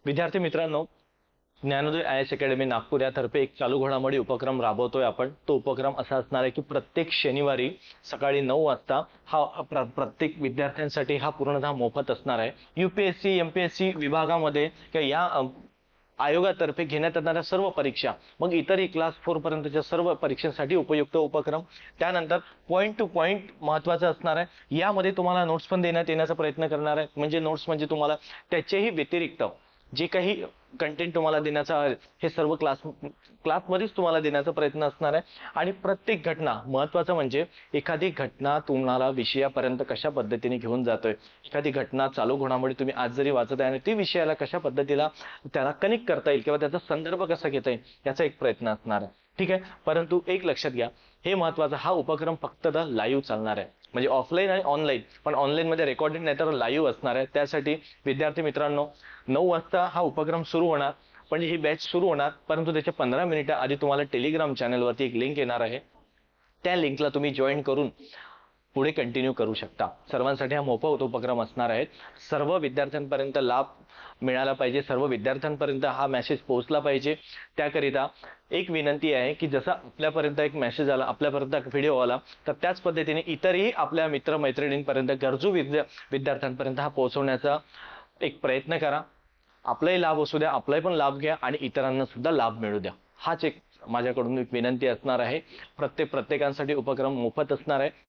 विद्यार्थी मित्रांनो, Dnyanoday IAS academy Nagpur यातर्फे एक चालू घडामोडी उपक्रम राबवतोय आपण. तो उपक्रम असा असणार आहे की प्रत्येक शनिवारी सकाळी 9 वाजता हा प्रत्येक विद्यार्थ्यांसाठी हा पूर्णतः मोफत असणार आहे. यूपीएससी एमपीएससी विभागामध्ये किंवा या आयोगातर्फे घेण्यात येणाऱ्या सर्व परीक्षा, मग इतरही क्लास 4 पर्यंतच्या सर्व परीक्षांसाठी उपयुक्त उपक्रम. त्यानंतर पॉईंट टू पॉईंट महत्त्वाचं असणार आहे. यामध्ये तुम्हाला नोट्स पण देण्यात येण्याचा प्रयत्न करणार आहे. म्हणजे नोट्स म्हणजे तुम्हाला त्याच्याही व्यतिरिक्त जे काही कंटेंट तुम्हाला देण्याचा हे सर्व क्लासमध्येच तुम्हाला देण्याचा प्रयत्न असणार आहे. आणि प्रत्येक घटना महत्त्वाचं म्हणजे एखादी घटना तुम्हाला विषयापर्यंत कशा पद्धतीने घेऊन जातोय, एखादी घटना चालू घडामोडी तुम्ही आज जरी वाचत आहे आणि ती विषयाला कशा पद्धतीला त्याला कनेक्ट करता येईल किंवा त्याचा संदर्भ कसा घेता येईल याचा एक प्रयत्न असणार आहे. ठीक आहे, परंतु एक लक्षात घ्या, हे महत्त्वाचं, हा उपक्रम फक्त लाईव्ह चालणार आहे. म्हणजे ऑफलाईन आणि ऑनलाईन, पण ऑनलाईन मध्ये रेकॉर्डिंग नाही तर लाईव्ह असणार आहे. त्यासाठी विद्यार्थी मित्रांनो, 9 वाजता हा उपक्रम सुरू होणार, म्हणजे ही बॅच सुरू होणार. परंतु त्याच्या 15 मिनिटं आधी तुम्हाला टेलिग्राम चॅनलवरती एक लिंक येणार आहे. त्या लिंकला तुम्ही जॉईन करून पुढे कंटिन्यू करू शकता. सर्वांसाठी हा मोफत उपक्रम असणार आहे. सर्व विद्यार्थ्यांपर्यंत लाभ मिळाला पाहिजे, सर्व विद्यार्थ्यांपर्यंत हा मेसेज पोहोचला पाहिजे. त्याकरिता एक विनंती आहे की जसा आपल्यापर्यंत एक मेसेज आला, आपल्यापर्यंत एक व्हिडिओ आला, तर त्याच पद्धतीने इतरही आपल्या मित्रमैत्रिणींपर्यंत, गरजू विद्यार्थ्यांपर्यंत हा पोहोचवण्याचा एक प्रयत्न करा. आपलाही लाभ असू द्या, आपलाही पण लाभ घ्या आणि इतरांना सुद्धा लाभ मिळू द्या. हाच एक माझ्याकडून एक विनंती असणार आहे. प्रत्येकांसाठी उपक्रम मोफत असणार आहे.